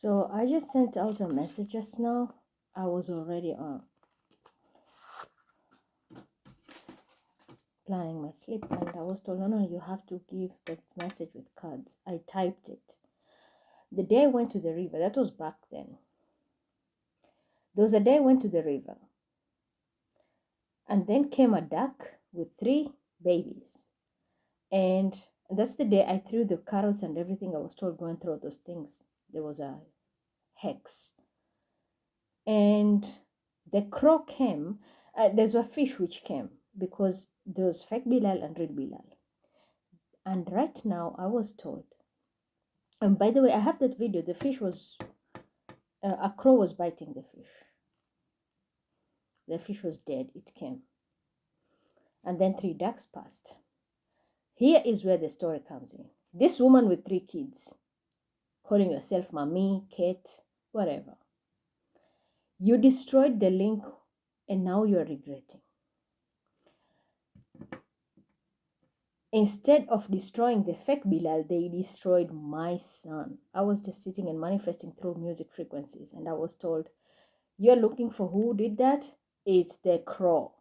So I just sent out a message just now. I was already planning my sleep, and I was told, no, you have to give the message with cards. I typed it. The day I went to the river, that was back then. There was a day I went to the river, and then came a duck with 3 babies. And that's the day I threw the carrots and everything. I was told, go and throw those things. There was a hex. And the crow came. There's a fish which came because there was fake Bilal and real Bilal. And right now I was told, and by the way, I have that video. The fish was, a crow was biting the fish. The fish was dead. It came. And then 3 ducks passed. Here is where the story comes in. This woman with 3 kids, calling yourself mommy, Kate, whatever. You destroyed the link and now you're regretting. Instead of destroying the fake Bilal, they destroyed my son. I was just sitting and manifesting through music frequencies, and I was told, you're looking for who did that? It's the crow.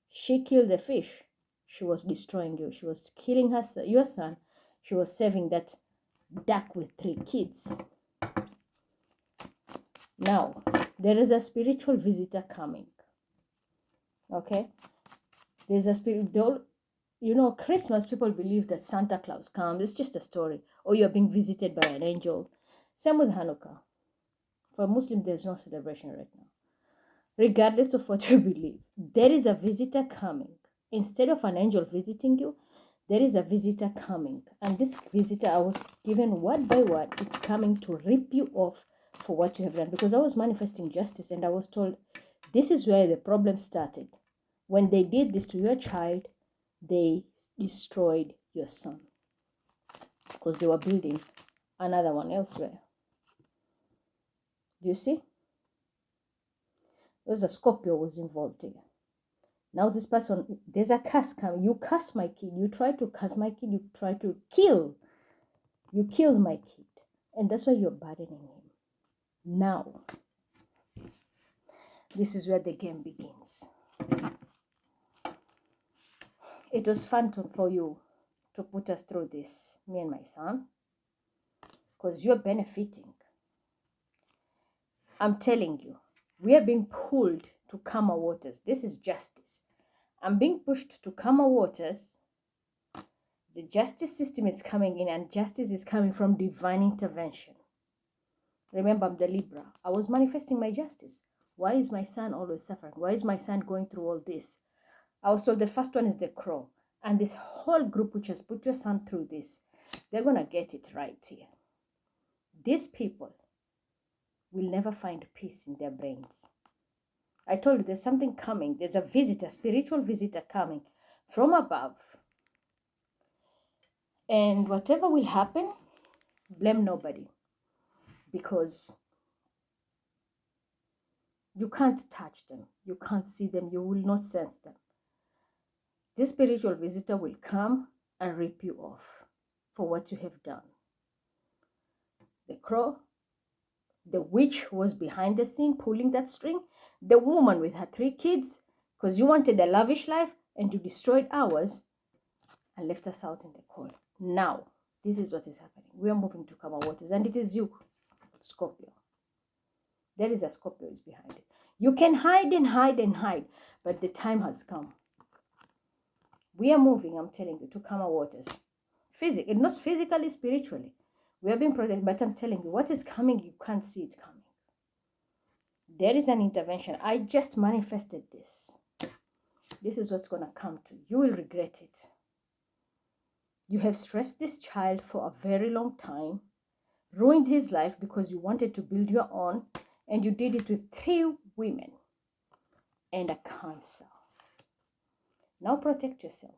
She killed the fish. She was destroying you. She was killing your son. She was saving that duck with 3 kids. Now, there is a spiritual visitor coming. Okay? There's a spirit. Christmas, people believe that Santa Claus comes. It's just a story. Or you're being visited by an angel. Same with Hanukkah. For Muslims, there's no celebration right now. Regardless of what you believe, there is a visitor coming. Instead of an angel visiting you, there is a visitor coming. And this visitor, I was given word by word, it's coming to rip you off for what you have done. Because I was manifesting justice and I was told, this is where the problem started. When they did this to your child, they destroyed your son. Because they were building another one elsewhere. Do you see? There's a Scorpio was involved here. Now this person, there's a curse coming. You cursed my kid. You tried to curse my kid. You tried to kill. You killed my kid. And that's why you're burdening him. Now, this is where the game begins. It was fun for you to put us through this, me and my son, because you're benefiting. I'm telling you, we are being pulled to calmer waters. This is justice. I'm being pushed to calmer waters. The justice system is coming in, and justice is coming from divine intervention. Remember, I'm the Libra. I was manifesting my justice. Why is my son always suffering? Why is my son going through all this? I was told the first one is the crow. And this whole group which has put your son through this, they're going to get it right here. These people will never find peace in their brains. I told you there's something coming. There's a visitor, spiritual visitor coming from above. And whatever will happen, blame nobody. Because you can't touch them. You can't see them. You will not sense them. This spiritual visitor will come and rip you off for what you have done. The crow, the witch who was behind the scene pulling that string, the woman with her 3 kids, because you wanted a lavish life and you destroyed ours and left us out in the cold. Now, this is what is happening. We are moving to calmer waters, and it is you, Scorpio. There is a Scorpio is behind it. You can hide and hide and hide, but the time has come. We are moving, I'm telling you, to calmer waters. Not physically, spiritually. We are being protected, but I'm telling you, what is coming, you can't see it coming. There is an intervention. I just manifested this. This is what's going to come to you. You will regret it. You have stressed this child for a very long time, ruined his life because you wanted to build your own, and you did it with 3 women and a cancer. Now protect yourself.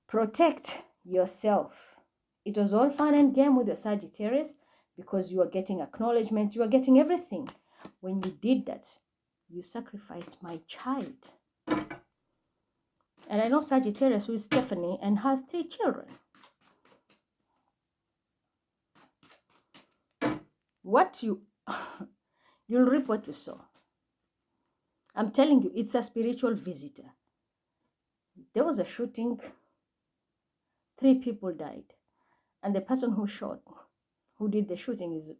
Protect yourself. It was all fun and game with your Sagittarius because you are getting acknowledgement. You are getting everything. When you did that, you sacrificed my child. And I know Sagittarius, who is Stephanie, and has 3 children. What you you'll reap what you sow. I'm telling you, it's a spiritual visitor. There was a shooting, 3 people died, and the person who did the shooting, is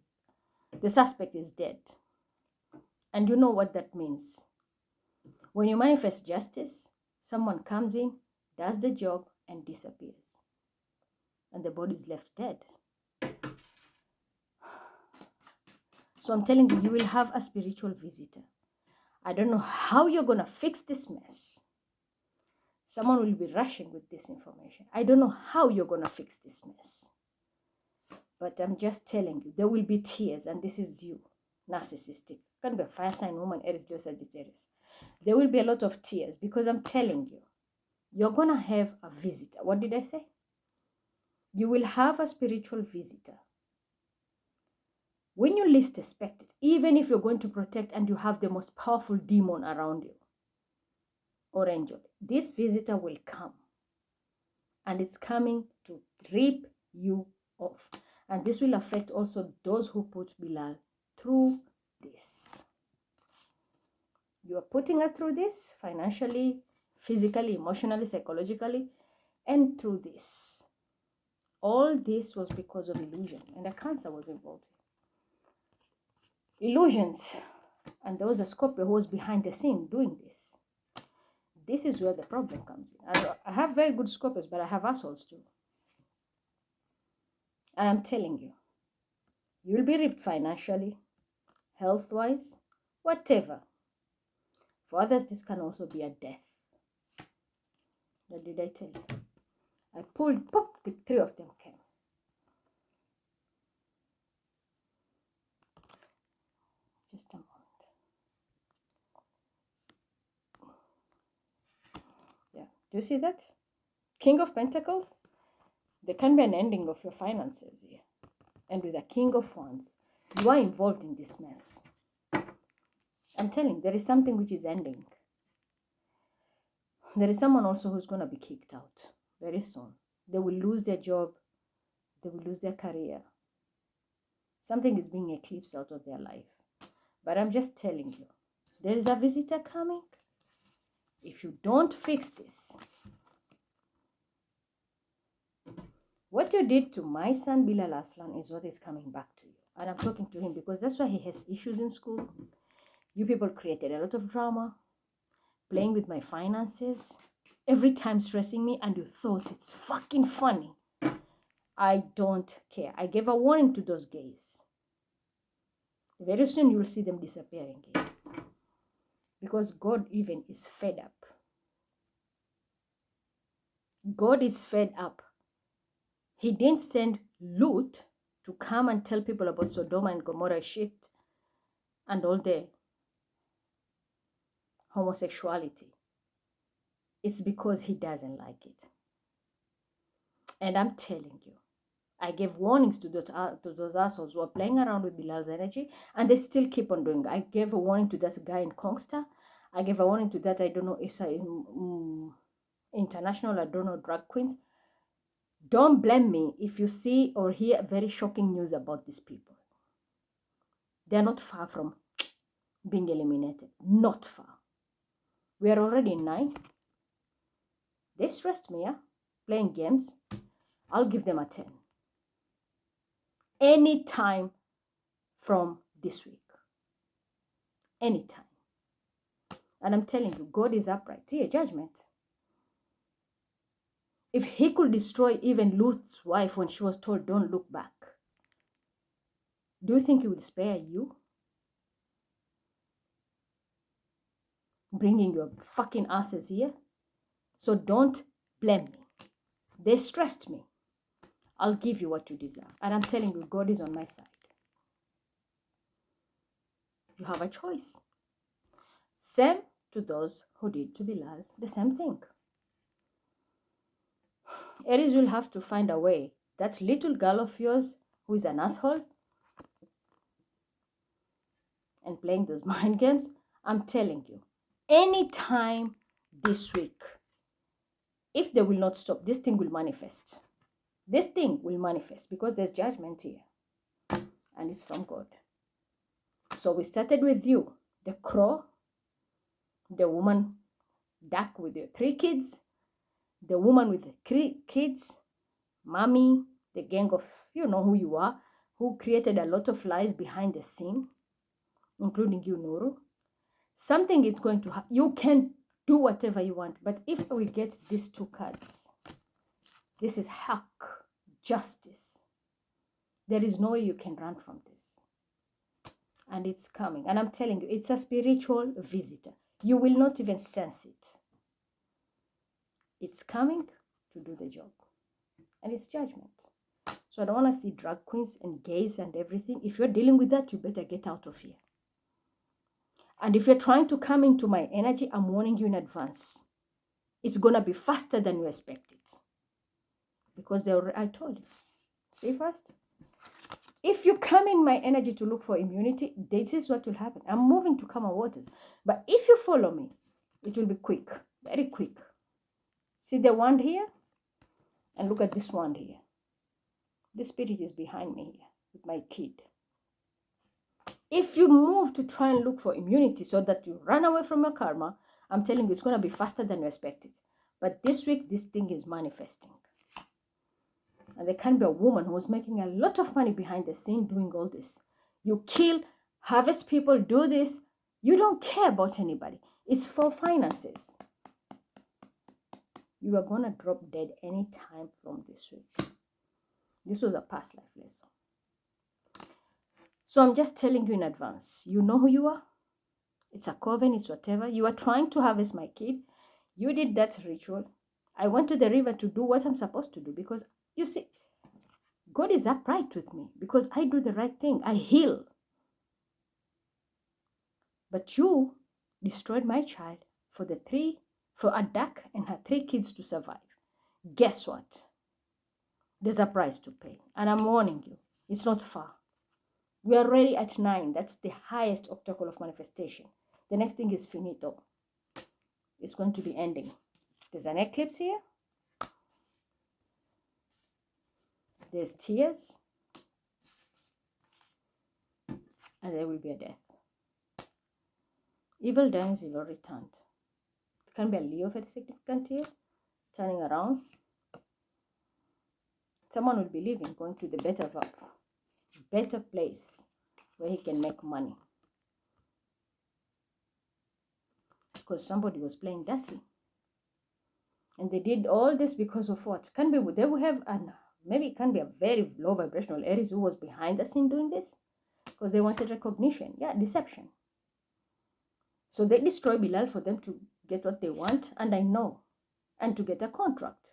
the suspect is dead. And you know what that means. When you manifest justice, someone comes in, does the job, and disappears, and the body is left dead. So I'm telling you, you will have a spiritual visitor. I don't know how you're going to fix this mess. Someone will be rushing with this information. I don't know how you're going to fix this mess. But I'm just telling you, there will be tears, and this is you, narcissistic. Can be a fire sign woman, Aries, Leo, Sagittarius. There will be a lot of tears because I'm telling you, you're going to have a visitor. What did I say? You will have a spiritual visitor. When you least expect it, even if you're going to protect and you have the most powerful demon around you or angel, this visitor will come. And it's coming to rip you off. And this will affect also those who put Bilal through this. You are putting us through this financially, physically, emotionally, psychologically, and through this. All this was because of illusion, and a cancer was involved. Illusions. And there was a Scorpio who was behind the scene doing this. This is where the problem comes in. I have very good Scorpios, but I have assholes too. And I'm telling you, you'll be ripped financially, health-wise, whatever. For others, this can also be a death. What did I tell you? I pulled, pop, the 3 of them came. Just a moment. Yeah, do you see that? King of Pentacles? There can be an ending of your finances here. And with the King of Wands, you are involved in this mess. I'm telling you, there is something which is ending. There is someone also who's going to be kicked out very soon. They will lose their job. They will lose their career. Something is being eclipsed out of their life. But I'm just telling you, there is a visitor coming. If you don't fix this, what you did to my son Bilal Aslan is what is coming back to you. And I'm talking to him because that's why he has issues in school. You people created a lot of drama, playing with my finances, every time stressing me, and you thought it's fucking funny. I don't care. I gave a warning to those gays. Very soon you will see them disappearing again. Because God even is fed up. God is fed up. He didn't send Lut to come and tell people about Sodom and Gomorrah shit and all the homosexuality. It's because he doesn't like it. And I'm telling you, I gave warnings to those assholes who are playing around with Bilal's energy, and they still keep on doing it. I gave a warning to that guy in Kongsta. I gave a warning to that, I don't know, Isa International, I don't know, drag queens. Don't blame me if you see or hear very shocking news about these people. They're not far from being eliminated. Not far. We are already in 9. They stressed me, yeah? Playing games. I'll give them a 10. Anytime from this week. Anytime. And I'm telling you, God is upright. Here, judgment. If he could destroy even Lut's wife when she was told, don't look back, do you think he would spare you? Bringing your fucking asses here? So don't blame me. They stressed me. I'll give you what you deserve. And I'm telling you, God is on my side. You have a choice. Same to those who did to Bilal the same thing. Aries will have to find a way. That little girl of yours who is an asshole and playing those mind games, I'm telling you, anytime this week, if they will not stop, this thing will manifest. This thing will manifest because there's judgment here. and it's from God. So we started with you, the crow, the woman duck with your 3 kids, the woman with the 3 kids, mommy, the gang of, you know who you are, who created a lot of lies behind the scene, including you, Nuru. Something is going to happen. You can do whatever you want, but if we get these 2 cards, this is haq, justice. There is no way you can run from this. And it's coming. And I'm telling you, it's a spiritual visitor. You will not even sense it. It's coming to do the job. And it's judgment. So I don't want to see drag queens and gays and everything. If you're dealing with that, you better get out of here. And if you're trying to come into my energy, I'm warning you in advance. It's going to be faster than you expect it. Because I told you. See first? If you come in my energy to look for immunity, this is what will happen. I'm moving to calmer waters. But if you follow me, it will be quick. Very quick. See the wand here? And look at this wand here. This spirit is behind me here with my kid. If you move to try and look for immunity so that you run away from your karma, I'm telling you, it's going to be faster than you expected. But this week, this thing is manifesting. And there can be a woman who's making a lot of money behind the scene doing all this. You kill, harvest people, do this. You don't care about anybody. It's for finances. You are going to drop dead anytime from this week. This was a past life lesson. So I'm just telling you in advance. You know who you are. It's a coven, it's whatever. You are trying to harvest my kid. You did that ritual. I went to the river to do what I'm supposed to do because, you see, God is upright with me because I do the right thing. I heal. But you destroyed my child for a duck and her 3 kids to survive. Guess what? There's a price to pay. And I'm warning you, it's not far. We are already at 9. That's the highest octacle of manifestation. The next thing is finito. It's going to be ending. There's an eclipse here. There's tears. And there will be a death. Evil dies, evil returned. It can be a Leo very significant here. Turning around. Someone will be leaving, going to the better place where he can make money. Because somebody was playing dirty. And they did all this because of what? They will have maybe it can be a very low vibrational Aries who was behind the scene doing this. Because they wanted recognition. Yeah, deception. So they destroy Bilal for them to get what they want. And I know. And to get a contract.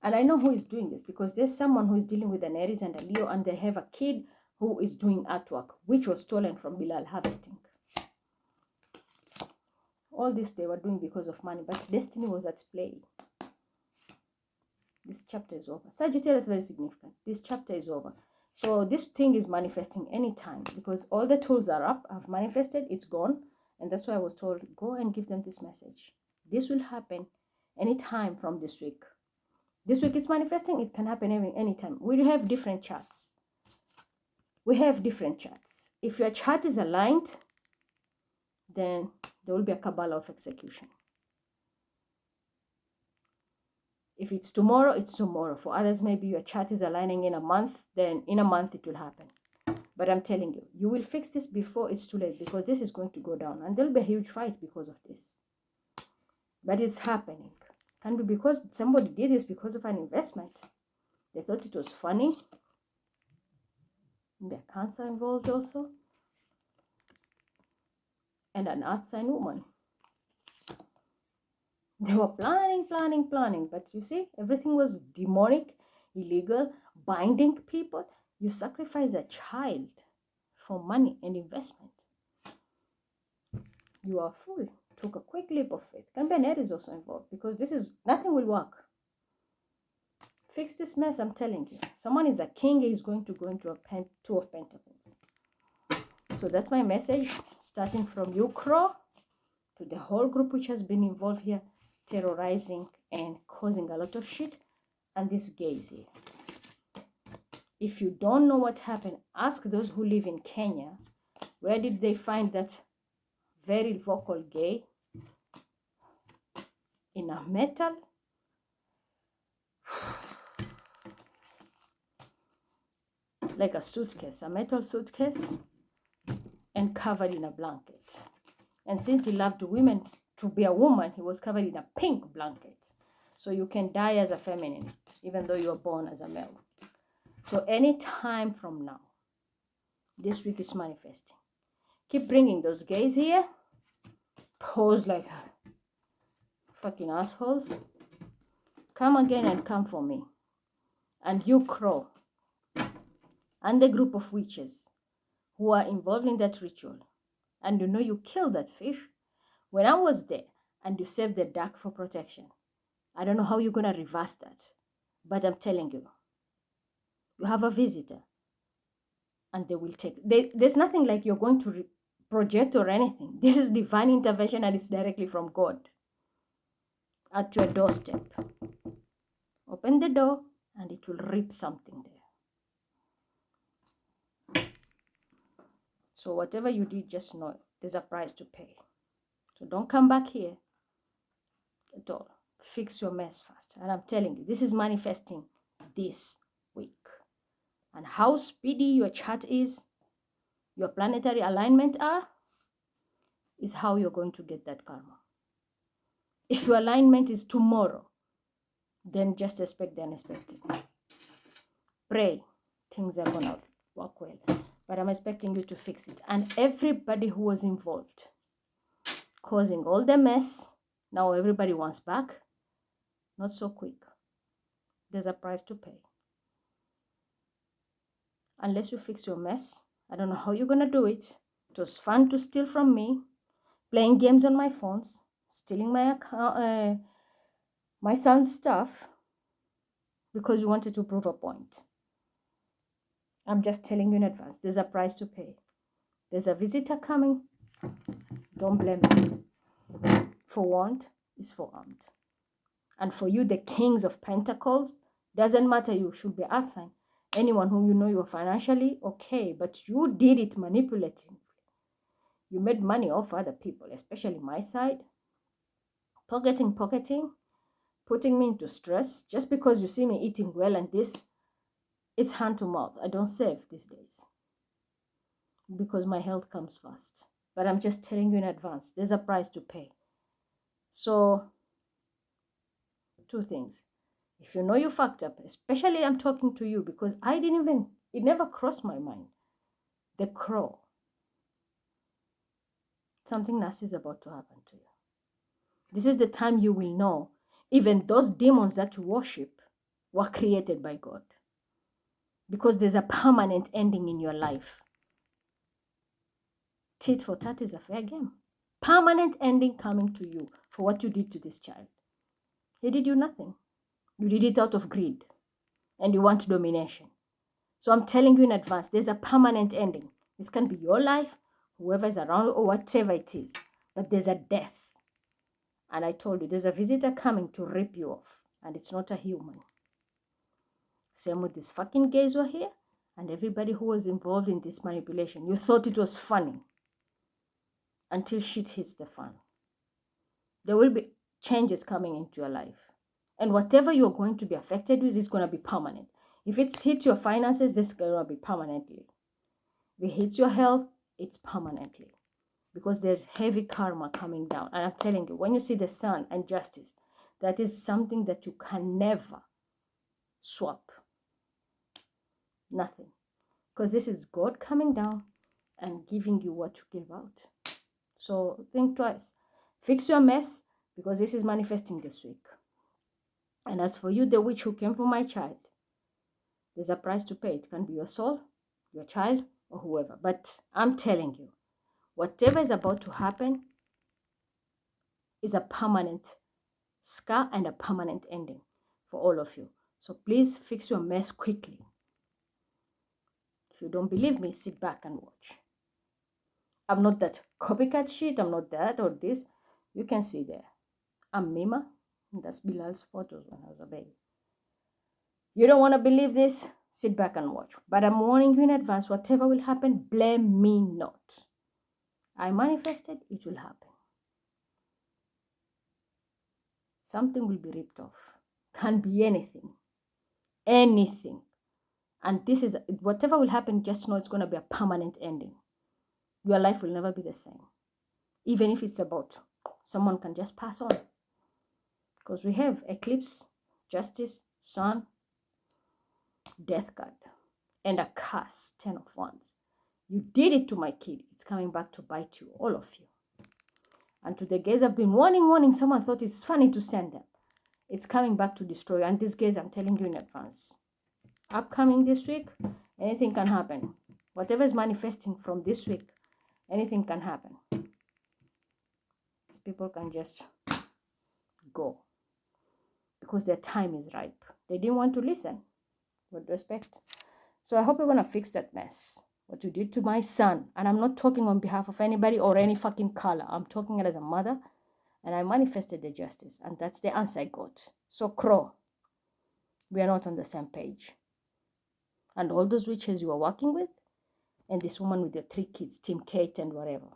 And I know who is doing this because there's someone who is dealing with an Aries and a Leo and they have a kid who is doing artwork, which was stolen from Bilal harvesting. All this they were doing because of money, but destiny was at play. This chapter is over. Sagittarius is very significant. This chapter is over. So this thing is manifesting anytime because all the tools are up. I've manifested. It's gone. And that's why I was told, go and give them this message. This will happen anytime from this week. This week is manifesting. It can happen anytime. We have different charts. If your chart is aligned, then there will be a Kabbalah of execution. If it's tomorrow, it's tomorrow. For others, maybe your chart is aligning in a month, then in a month it will happen. But I'm telling you, you will fix this before it's too late because this is going to go down. And there will be a huge fight because of this. But it's happening. Can be because somebody did this because of an investment. They thought it was funny. There's Cancer involved also. And an earth sign woman. They were planning. But you see, everything was demonic, illegal, binding people. You sacrifice a child for money and investment. You are a fool. Took a quick leap of faith. Can be an Aries also involved because nothing will work. Fix this mess, I'm telling you. Someone is a king, is going to go into a 2 of Pentacles. So that's my message, starting from you, Crow, to the whole group which has been involved here, terrorizing and causing a lot of shit, and this gaze here. If you don't know what happened, ask those who live in Kenya. Where did they find that very vocal gay? In a metal? Like a suitcase, a metal suitcase, and covered in a blanket. And since he loved women, to be a woman, he was covered in a pink blanket. So you can die as a feminine, even though you were born as a male. So any time from now, this week is manifesting. Keep bringing those gays here. Pose like fucking assholes. Come again and come for me. And you, Crow, and the group of witches who are involved in that ritual, and you know you killed that fish when I was there, and you saved the duck for protection. I don't know how you're going to reverse that, but I'm telling you, you have a visitor, and they will take. There's nothing like you're going to project or anything. This is divine intervention, and it's directly from God at your doorstep. Open the door, and it will rip something there. So whatever you did, just know there's a price to pay. So don't come back here at all. Fix your mess fast. And I'm telling you, this is manifesting this week. And how speedy your chart is, your planetary alignment are, is how you're going to get that karma. If your alignment is tomorrow, then just expect the unexpected. Pray, things are going to work well. But I'm expecting you to fix it. And everybody who was involved, causing all the mess, now everybody wants back. Not so quick. There's a price to pay. Unless you fix your mess, I don't know how you're going to do it. It was fun to steal from me, playing games on my phones, stealing my account, my son's stuff, because you wanted to prove a point. I'm just telling you in advance, there's a price to pay. There's a visitor coming. Don't blame me. Forewarned is forearmed. And for you, the kings of pentacles, doesn't matter, you should be earth sign. Anyone who you know you're financially okay, but you did it manipulating. You made money off other people, especially my side. Pocketing, putting me into stress just because you see me eating well, and this, it's hand to mouth. I don't save these days because my health comes first. But I'm just telling you in advance, there's a price to pay. So, two things. If you know you fucked up, especially I'm talking to you because it never crossed my mind. The Crow. Something nasty is about to happen to you. This is the time you will know even those demons that you worship were created by God. Because there's a permanent ending in your life. Tit for tat is a fair game. Permanent ending coming to you for what you did to this child. He did you nothing. You did it out of greed. And you want domination. So I'm telling you in advance, there's a permanent ending. This can be your life, whoever is around, or whatever it is. But there's a death. And I told you, there's a visitor coming to rip you off. And it's not a human. Same with these fucking gays who are here. And everybody who was involved in this manipulation. You thought it was funny. Until shit hits the fan. There will be changes coming into your life. And whatever you're going to be affected with is going to be permanent. If it's hit your finances, that's going to be permanently. If it hits your health, it's permanently. Because there's heavy karma coming down. And I'm telling you, when you see the sun and justice, that is something that you can never swap. Nothing. Because this is God coming down and giving you what you gave out. So think twice. Fix your mess, because this is manifesting this week. And as for you, the witch who came for my child, there's a price to pay. It can be your soul, your child, or whoever. But I'm telling you, whatever is about to happen is a permanent scar and a permanent ending for all of you. So please fix your mess quickly. If you don't believe me, sit back and watch. I'm not that copycat shit. I'm not that or this. You can see there. I'm Mima. And that's Bilal's photos when I was a baby. You don't want to believe this? Sit back and watch. But I'm warning you in advance, whatever will happen, blame me not. I manifested, it will happen. Something will be ripped off. Can be anything. Anything. And this is, whatever will happen, just know it's going to be a permanent ending. Your life will never be the same. Even if it's about someone can just pass on. Because we have eclipse, justice, sun, death card, and a curse, 10 of wands. You did it to my kid. It's coming back to bite you, all of you. And to the guys I've been warning, someone thought it's funny to send them. It's coming back to destroy you. And these guys, I'm telling you in advance. Upcoming this week, anything can happen. Whatever is manifesting from this week, anything can happen. These people can just go. Because their time is ripe. They didn't want to listen. With respect. So I hope you're going to fix that mess. What you did to my son. And I'm not talking on behalf of anybody or any fucking color. I'm talking as a mother. And I manifested the justice. And that's the answer I got. So Crow, we are not on the same page. And all those witches you are working with, and this woman with the 3 kids, Team Kate and whatever.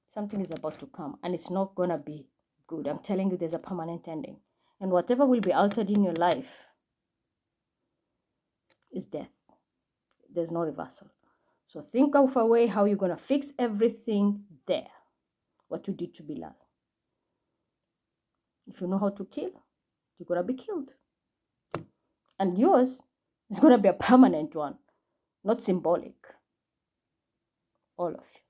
Something is about to come. And it's not going to be good. I'm telling you, there's a permanent ending. And whatever will be altered in your life is death. There's no reversal. So think of a way how you're going to fix everything there. What you did to Bilal. If you know how to kill, you're going to be killed. And yours is going to be a permanent one, not symbolic. All of you.